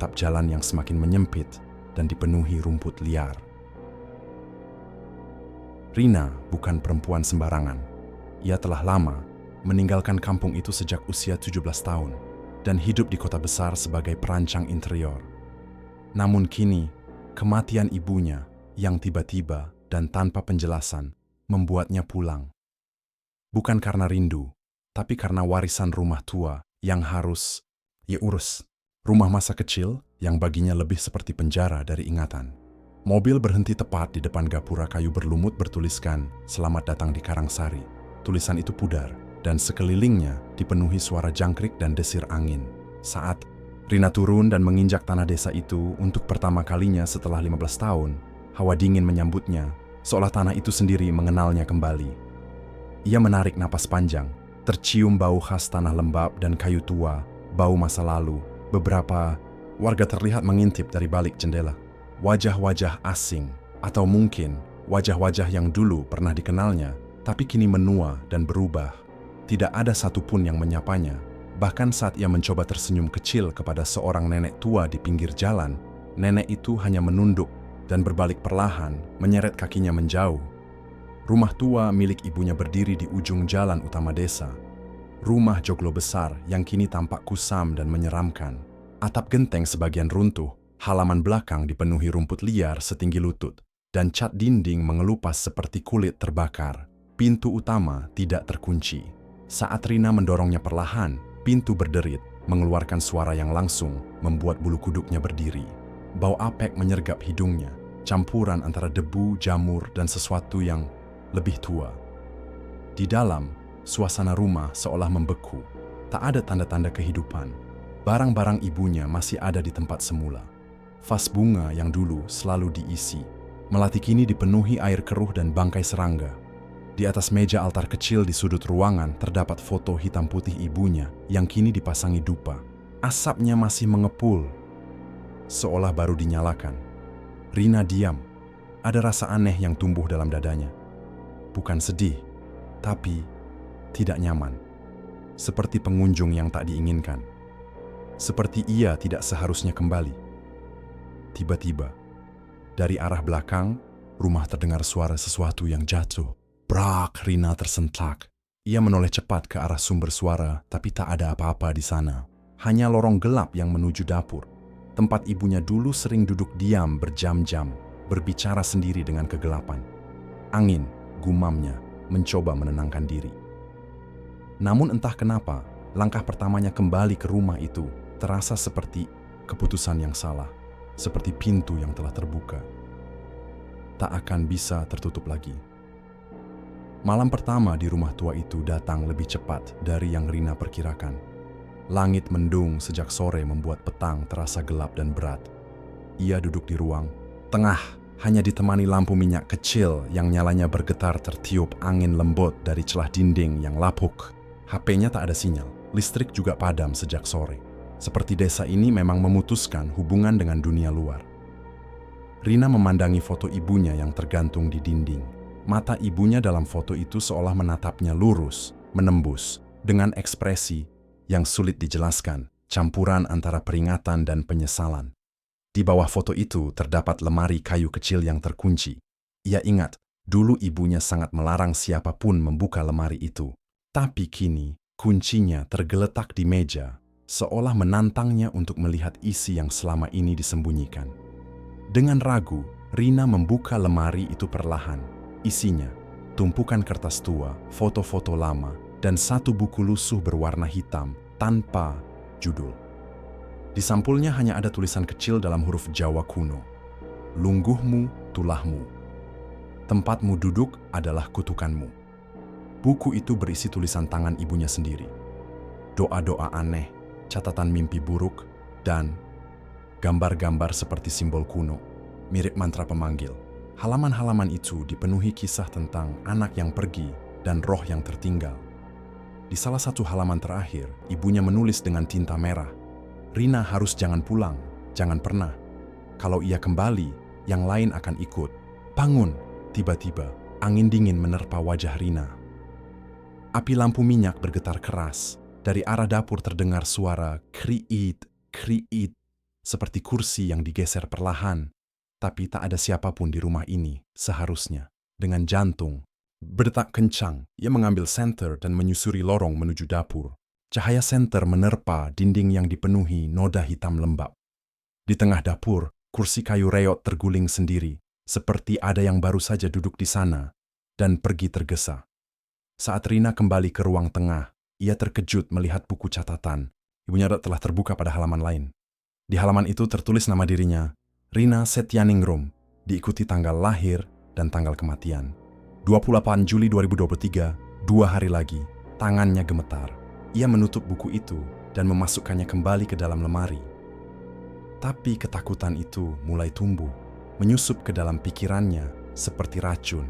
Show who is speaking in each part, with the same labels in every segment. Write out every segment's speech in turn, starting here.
Speaker 1: atap jalan yang semakin menyempit dan dipenuhi rumput liar. Rina bukan perempuan sembarangan. Ia telah lama meninggalkan kampung itu sejak usia 17 tahun dan hidup di kota besar sebagai perancang interior. Namun kini, kematian ibunya yang tiba-tiba dan tanpa penjelasan membuatnya pulang. Bukan karena rindu, tapi karena warisan rumah tua yang harus ia urus. Rumah masa kecil yang baginya lebih seperti penjara dari ingatan. Mobil berhenti tepat di depan gapura kayu berlumut bertuliskan, "Selamat datang di Karangsari." Tulisan itu pudar, dan sekelilingnya dipenuhi suara jangkrik dan desir angin. Saat Rina turun dan menginjak tanah desa itu untuk pertama kalinya setelah 15 tahun, hawa dingin menyambutnya, seolah tanah itu sendiri mengenalnya kembali. Ia menarik napas panjang, tercium bau khas tanah lembab dan kayu tua, bau masa lalu. Beberapa warga terlihat mengintip dari balik jendela. Wajah-wajah asing, atau mungkin wajah-wajah yang dulu pernah dikenalnya, tapi kini menua dan berubah. Tidak ada satupun yang menyapanya. Bahkan saat ia mencoba tersenyum kecil kepada seorang nenek tua di pinggir jalan, nenek itu hanya menunduk dan berbalik perlahan, menyeret kakinya menjauh. Rumah tua milik ibunya berdiri di ujung jalan utama desa. Rumah joglo besar yang kini tampak kusam dan menyeramkan. Atap genteng sebagian runtuh, halaman belakang dipenuhi rumput liar setinggi lutut, dan cat dinding mengelupas seperti kulit terbakar. Pintu utama tidak terkunci. Saat Rina mendorongnya perlahan, pintu berderit, mengeluarkan suara yang langsung membuat bulu kuduknya berdiri. Bau apek menyergap hidungnya, campuran antara debu, jamur, dan sesuatu yang lebih tua. Di dalam, suasana rumah seolah membeku. Tak ada tanda-tanda kehidupan. Barang-barang ibunya masih ada di tempat semula. Vas bunga yang dulu selalu diisi, melati kini dipenuhi air keruh dan bangkai serangga. Di atas meja altar kecil di sudut ruangan terdapat foto hitam putih ibunya yang kini dipasangi dupa. Asapnya masih mengepul, seolah baru dinyalakan. Rina diam. Ada rasa aneh yang tumbuh dalam dadanya. Bukan sedih, tapi tidak nyaman. Seperti pengunjung yang tak diinginkan. Seperti ia tidak seharusnya kembali. Tiba-tiba, dari arah belakang, rumah terdengar suara sesuatu yang jatuh. Brak, Rina tersentak. Ia menoleh cepat ke arah sumber suara, tapi tak ada apa-apa di sana. Hanya lorong gelap yang menuju dapur. Tempat ibunya dulu sering duduk diam berjam-jam, berbicara sendiri dengan kegelapan. Angin, gumamnya, mencoba menenangkan diri. Namun entah kenapa, langkah pertamanya kembali ke rumah itu terasa seperti keputusan yang salah, seperti pintu yang telah terbuka. Tak akan bisa tertutup lagi. Malam pertama di rumah tua itu datang lebih cepat dari yang Rina perkirakan. Langit mendung sejak sore membuat petang terasa gelap dan berat. Ia duduk di ruang tengah, hanya ditemani lampu minyak kecil yang nyalanya bergetar tertiup angin lembut dari celah dinding yang lapuk. HP-nya tak ada sinyal, listrik juga padam sejak sore. Seperti desa ini memang memutuskan hubungan dengan dunia luar. Rina memandangi foto ibunya yang tergantung di dinding. Mata ibunya dalam foto itu seolah menatapnya lurus, menembus, dengan ekspresi yang sulit dijelaskan, campuran antara peringatan dan penyesalan. Di bawah foto itu terdapat lemari kayu kecil yang terkunci. Ia ingat, dulu ibunya sangat melarang siapapun membuka lemari itu. Tapi kini, kuncinya tergeletak di meja, seolah menantangnya untuk melihat isi yang selama ini disembunyikan. Dengan ragu, Rina membuka lemari itu perlahan. Isinya, tumpukan kertas tua, foto-foto lama, dan satu buku lusuh berwarna hitam tanpa judul. Di sampulnya hanya ada tulisan kecil dalam huruf Jawa kuno. Lungguhmu, tulahmu. Tempatmu duduk adalah kutukanmu. Buku itu berisi tulisan tangan ibunya sendiri. Doa-doa aneh, catatan mimpi buruk, dan gambar-gambar seperti simbol kuno, mirip mantra pemanggil. Halaman-halaman itu dipenuhi kisah tentang anak yang pergi dan roh yang tertinggal. Di salah satu halaman terakhir, ibunya menulis dengan tinta merah, "Rina harus jangan pulang, jangan pernah. Kalau ia kembali, yang lain akan ikut. Bangun!" Tiba-tiba, angin dingin menerpa wajah Rina. Api lampu minyak bergetar keras. Dari arah dapur terdengar suara kriit, kriit. seperti kursi yang digeser perlahan. Tapi tak ada siapapun di rumah ini, seharusnya. Dengan jantung berdetak kencang, ia mengambil senter dan menyusuri lorong menuju dapur. Cahaya senter menerpa dinding yang dipenuhi noda hitam lembab. Di tengah dapur, kursi kayu reot terguling sendiri, seperti ada yang baru saja duduk di sana dan pergi tergesa. Saat Rina kembali ke ruang tengah, ia terkejut melihat buku catatan. Ibunya telah terbuka pada halaman lain. Di halaman itu tertulis nama dirinya, Rina Setyaningrum, diikuti tanggal lahir dan tanggal kematian. 28 Juli 2023, 2 hari lagi, tangannya gemetar. Ia menutup buku itu dan memasukkannya kembali ke dalam lemari. Tapi ketakutan itu mulai tumbuh, menyusup ke dalam pikirannya seperti racun.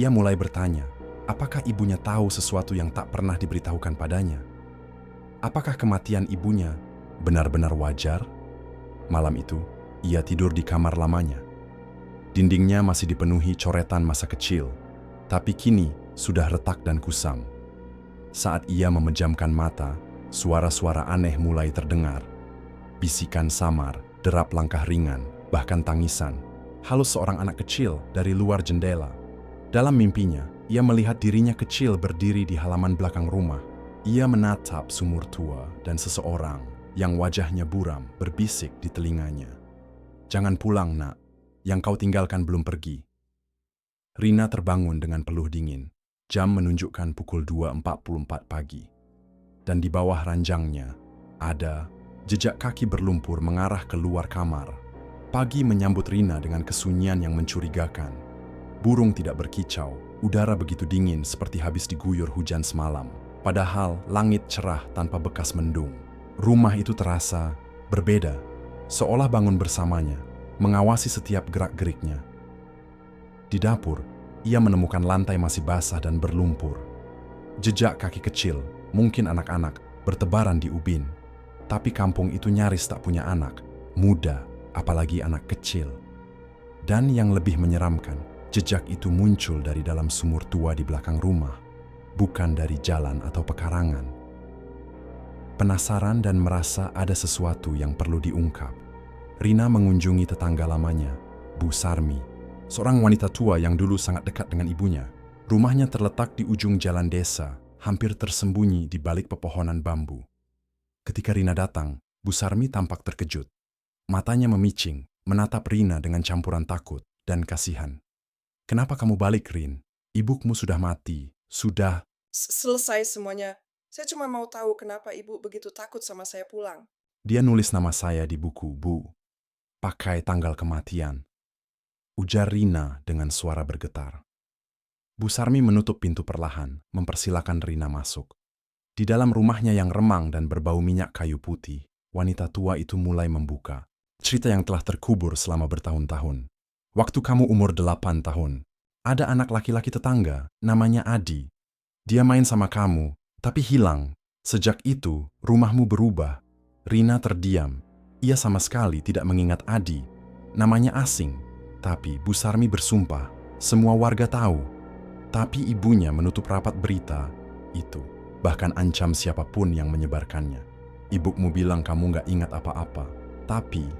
Speaker 1: Ia mulai bertanya, apakah ibunya tahu sesuatu yang tak pernah diberitahukan padanya? Apakah kematian ibunya benar-benar wajar? Malam itu, ia tidur di kamar lamanya. Dindingnya masih dipenuhi coretan masa kecil, tapi kini sudah retak dan kusam. Saat ia memejamkan mata, suara-suara aneh mulai terdengar. Bisikan samar, derap langkah ringan, bahkan tangisan. Halus seorang anak kecil dari luar jendela. Dalam mimpinya, ia melihat dirinya kecil berdiri di halaman belakang rumah. Ia menatap sumur tua dan seseorang yang wajahnya buram berbisik di telinganya. Jangan pulang, nak. Yang kau tinggalkan belum pergi. Rina terbangun dengan peluh dingin. Jam menunjukkan pukul 2.44 pagi. Dan di bawah ranjangnya, ada jejak kaki berlumpur mengarah keluar kamar. Pagi menyambut Rina dengan kesunyian yang mencurigakan. Burung tidak berkicau, udara begitu dingin seperti habis diguyur hujan semalam. Padahal langit cerah tanpa bekas mendung. Rumah itu terasa berbeda, seolah bangun bersamanya, mengawasi setiap gerak-geriknya. Di dapur, ia menemukan lantai masih basah dan berlumpur. Jejak kaki kecil, mungkin anak-anak, bertebaran di ubin. Tapi kampung itu nyaris tak punya anak, muda, apalagi anak kecil. Dan yang lebih menyeramkan, jejak itu muncul dari dalam sumur tua di belakang rumah, bukan dari jalan atau pekarangan. Penasaran dan merasa ada sesuatu yang perlu diungkap, Rina mengunjungi tetangga lamanya, Bu Sarmi, seorang wanita tua yang dulu sangat dekat dengan ibunya. Rumahnya terletak di ujung jalan desa, hampir tersembunyi di balik pepohonan bambu. Ketika Rina datang, Bu Sarmi tampak terkejut. Matanya memicing, menatap Rina dengan campuran takut dan kasihan. "Kenapa kamu balik, Rin? Ibumu sudah mati, sudah..."
Speaker 2: Selesai semuanya. Saya cuma mau tahu kenapa ibu begitu takut sama saya pulang.
Speaker 1: "Dia nulis nama saya di buku, Bu. Pakai tanggal kematian," ujar Rina dengan suara bergetar. Bu Sarmi menutup pintu perlahan, mempersilakan Rina masuk. Di dalam rumahnya yang remang dan berbau minyak kayu putih, wanita tua itu mulai membuka cerita yang telah terkubur selama bertahun-tahun. "Waktu kamu umur 8 tahun, ada anak laki-laki tetangga, namanya Adi. Dia main sama kamu, tapi hilang. Sejak itu, rumahmu berubah." Rina terdiam. Ia sama sekali tidak mengingat Adi. Namanya asing. Tapi Bu Sarmi bersumpah, semua warga tahu. Tapi ibunya menutup rapat berita itu, bahkan ancam siapapun yang menyebarkannya. "Ibumu bilang kamu gak ingat apa-apa, tapi..."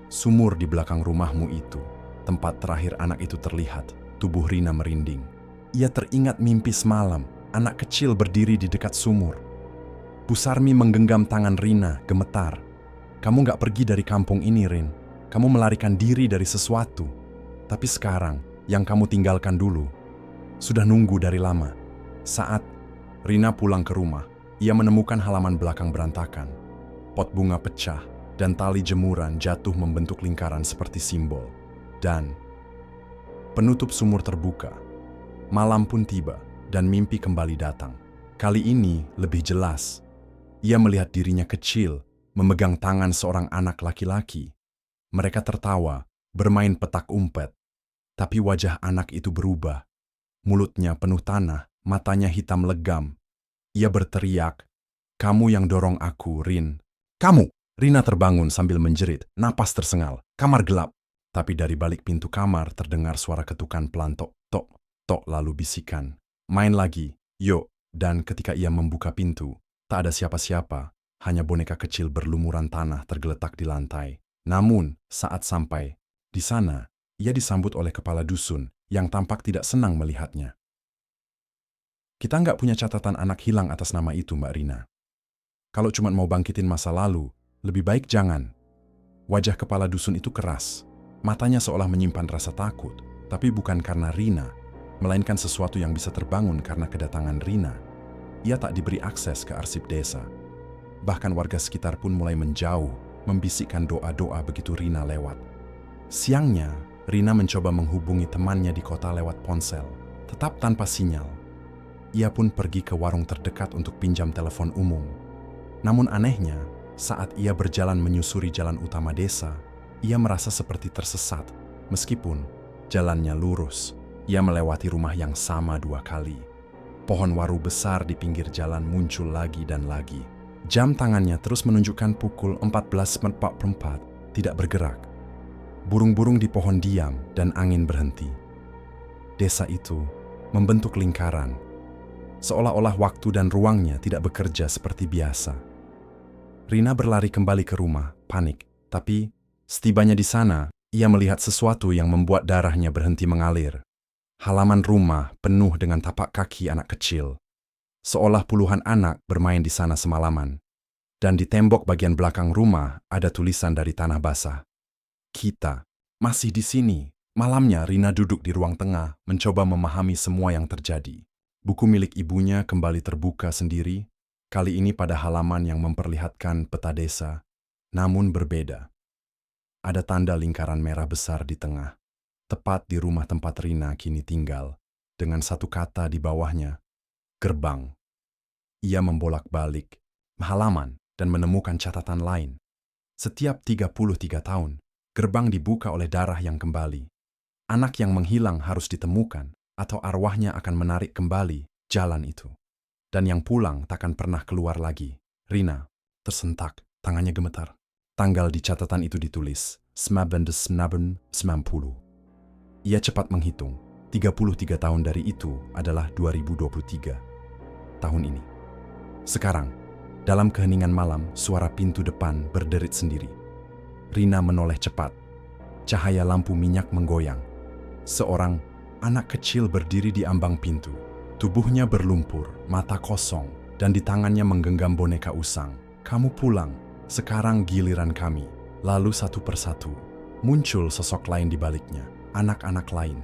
Speaker 1: Sumur di belakang rumahmu itu, tempat terakhir anak itu terlihat, tubuh Rina merinding. Ia teringat mimpi semalam, anak kecil berdiri di dekat sumur. Bu Sarmi menggenggam tangan Rina, gemetar. "Kamu gak pergi dari kampung ini, Rin. Kamu melarikan diri dari sesuatu. Tapi sekarang, yang kamu tinggalkan dulu sudah nunggu dari lama." Saat Rina pulang ke rumah, ia menemukan halaman belakang berantakan. Pot bunga pecah, dan tali jemuran jatuh membentuk lingkaran seperti simbol. Dan penutup sumur terbuka. Malam pun tiba, dan mimpi kembali datang. Kali ini lebih jelas. Ia melihat dirinya kecil, memegang tangan seorang anak laki-laki. Mereka tertawa, bermain petak umpet. Tapi wajah anak itu berubah. Mulutnya penuh tanah, matanya hitam legam. Ia berteriak, "Kamu yang dorong aku, Rin." "Kamu!" Rina terbangun sambil menjerit, napas tersengal. Kamar gelap. Tapi dari balik pintu kamar terdengar suara ketukan pelan tok, tok, tok, lalu bisikan, "Main lagi, yuk." Dan ketika ia membuka pintu, tak ada siapa-siapa. hanya boneka kecil berlumuran tanah tergeletak di lantai. Namun, saat sampai di sana, ia disambut oleh kepala dusun yang tampak tidak senang melihatnya. Kita nggak punya catatan anak hilang atas nama itu, Mbak Rina. Kalau cuma mau bangkitin masa lalu, lebih baik jangan. Wajah kepala dusun itu keras. Matanya seolah menyimpan rasa takut, tapi bukan karena Rina, melainkan sesuatu yang bisa terbangun karena kedatangan Rina. Ia tak diberi akses ke arsip desa. Bahkan warga sekitar pun mulai menjauh, membisikkan doa-doa begitu Rina lewat. Siangnya, Rina mencoba menghubungi temannya di kota lewat ponsel, tetap tanpa sinyal. Ia pun pergi ke warung terdekat untuk pinjam telepon umum. Namun anehnya, saat ia berjalan menyusuri jalan utama desa, ia merasa seperti tersesat. Meskipun jalannya lurus, ia melewati rumah yang sama 2 kali. Pohon waru besar di pinggir jalan muncul lagi dan lagi. Jam tangannya terus menunjukkan pukul 14.44, tidak bergerak. Burung-burung di pohon diam dan angin berhenti. Desa itu membentuk lingkaran, seolah-olah waktu dan ruangnya tidak bekerja seperti biasa. Rina berlari kembali ke rumah, panik. Tapi, setibanya di sana, ia melihat sesuatu yang membuat darahnya berhenti mengalir. Halaman rumah penuh dengan tapak kaki anak kecil. Seolah puluhan anak bermain di sana semalaman. Dan di tembok bagian belakang rumah ada tulisan dari tanah basah. Kita masih di sini. Malamnya Rina duduk di ruang tengah, mencoba memahami semua yang terjadi. Buku milik ibunya kembali terbuka sendiri, kali ini pada halaman yang memperlihatkan peta desa, namun berbeda. Ada tanda lingkaran merah besar di tengah, tepat di rumah tempat Rina kini tinggal, dengan satu kata di bawahnya, gerbang. Ia membolak-balik halaman dan menemukan catatan lain. Setiap 33 tahun, gerbang dibuka oleh darah yang kembali. Anak yang menghilang harus ditemukan, atau arwahnya akan menarik kembali jalan itu. Dan yang pulang takkan pernah keluar lagi. Rina tersentak, tangannya gemetar. Tanggal di catatan itu ditulis, 1990. Ia cepat menghitung, 33 tahun dari itu adalah 2023. Tahun ini. Sekarang, dalam keheningan malam, suara pintu depan berderit sendiri. Rina menoleh cepat. Cahaya lampu minyak menggoyang. Seorang anak kecil berdiri di ambang pintu. Tubuhnya berlumpur, mata kosong, dan di tangannya menggenggam boneka usang. Kamu pulang, sekarang giliran kami. Lalu satu persatu, muncul sosok lain di baliknya. Anak-anak lain.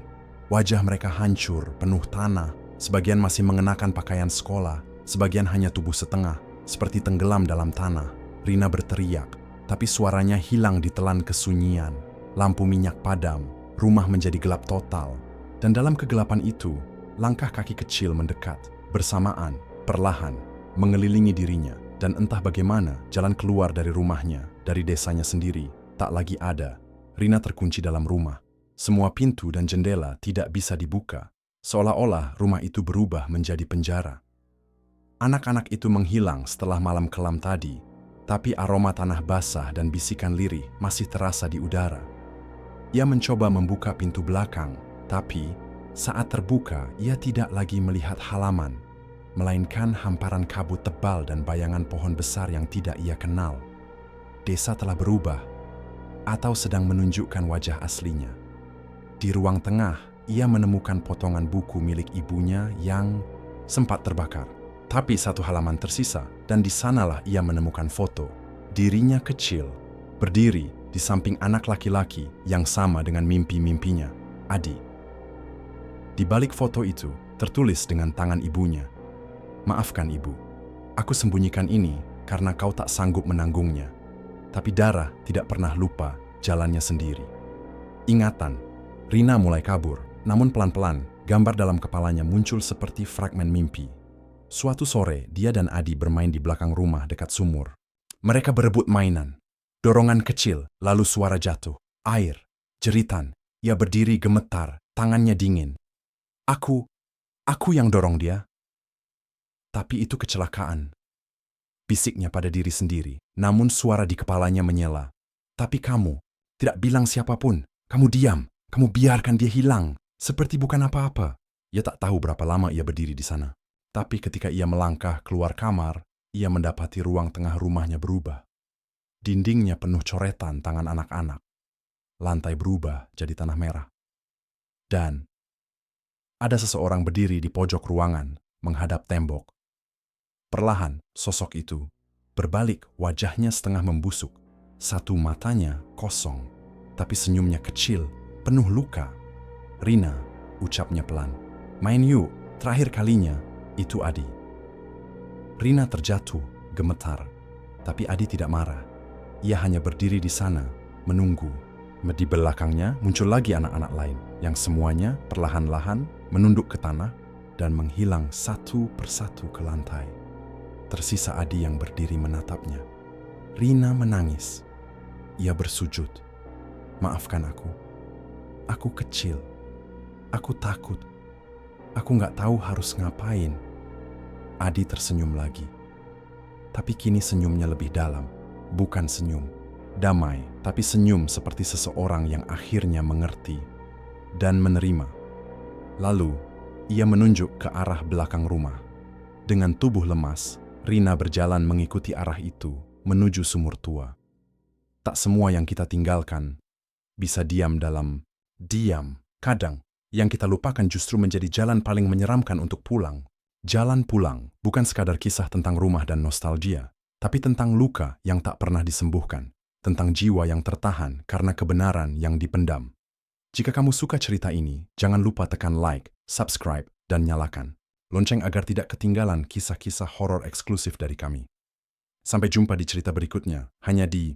Speaker 1: Wajah mereka hancur, penuh tanah. Sebagian masih mengenakan pakaian sekolah, sebagian hanya tubuh setengah, seperti tenggelam dalam tanah. Rina berteriak, tapi suaranya hilang ditelan kesunyian. Lampu minyak padam, rumah menjadi gelap total. Dan dalam kegelapan itu, langkah kaki kecil mendekat, bersamaan, perlahan, mengelilingi dirinya. Dan entah bagaimana, jalan keluar dari rumahnya, dari desanya sendiri, tak lagi ada. Rina terkunci dalam rumah. Semua pintu dan jendela tidak bisa dibuka. Seolah-olah rumah itu berubah menjadi penjara. Anak-anak itu menghilang setelah malam kelam tadi, tapi aroma tanah basah dan bisikan lirih masih terasa di udara. Ia mencoba membuka pintu belakang, tapi saat terbuka ia tidak lagi melihat halaman, melainkan hamparan kabut tebal dan bayangan pohon besar yang tidak ia kenal. Desa telah berubah, atau sedang menunjukkan wajah aslinya. Di ruang tengah, ia menemukan potongan buku milik ibunya yang sempat terbakar. Tapi satu halaman tersisa, dan di sanalah ia menemukan foto. Dirinya kecil, berdiri di samping anak laki-laki yang sama dengan mimpi-mimpinya, Adi. Di balik foto itu, tertulis dengan tangan ibunya, "Maafkan ibu, aku sembunyikan ini karena kau tak sanggup menanggungnya. Tapi darah tidak pernah lupa jalannya sendiri." Ingatan, Rina mulai kabur, namun pelan-pelan, gambar dalam kepalanya muncul seperti fragmen mimpi. Suatu sore, dia dan Adi bermain di belakang rumah dekat sumur. Mereka berebut mainan. Dorongan kecil, lalu suara jatuh. Air, jeritan. Ia berdiri gemetar, tangannya dingin. Aku yang dorong dia. Tapi itu kecelakaan. Bisiknya pada diri sendiri, namun suara di kepalanya menyela. Tapi kamu tidak bilang siapapun. Kamu diam, kamu biarkan dia hilang, seperti bukan apa-apa. Ia tak tahu berapa lama ia berdiri di sana. Tapi ketika ia melangkah keluar kamar, ia mendapati ruang tengah rumahnya berubah. Dindingnya penuh coretan tangan anak-anak. Lantai berubah jadi tanah merah. Dan ada seseorang berdiri di pojok ruangan, menghadap tembok. Perlahan, sosok itu berbalik, wajahnya setengah membusuk. Satu matanya kosong, tapi senyumnya kecil, penuh luka. "Rina," ucapnya pelan. "Main yuk." Terakhir kalinya, itu Adi. Rina terjatuh, gemetar. Tapi Adi tidak marah. Ia hanya berdiri di sana, menunggu. Di belakangnya muncul lagi anak-anak lain, yang semuanya perlahan-lahan menunduk ke tanah dan menghilang satu persatu ke lantai. Tersisa Adi yang berdiri menatapnya. Rina menangis. Ia bersujud. "Maafkan aku. Aku kecil. Aku takut. Aku nggak tahu harus ngapain." Adi tersenyum lagi. Tapi kini senyumnya lebih dalam. Bukan senyum damai, tapi senyum seperti seseorang yang akhirnya mengerti dan menerima. Lalu, ia menunjuk ke arah belakang rumah. Dengan tubuh lemas, Rina berjalan mengikuti arah itu menuju sumur tua. Tak semua yang kita tinggalkan bisa diam dalam diam. Kadang, yang kita lupakan justru menjadi jalan paling menyeramkan untuk pulang. Jalan pulang bukan sekadar kisah tentang rumah dan nostalgia, tapi tentang luka yang tak pernah disembuhkan, tentang jiwa yang tertahan karena kebenaran yang dipendam. Jika kamu suka cerita ini, jangan lupa tekan like, subscribe, dan nyalakan lonceng agar tidak ketinggalan kisah-kisah horor eksklusif dari kami. Sampai jumpa di cerita berikutnya, hanya di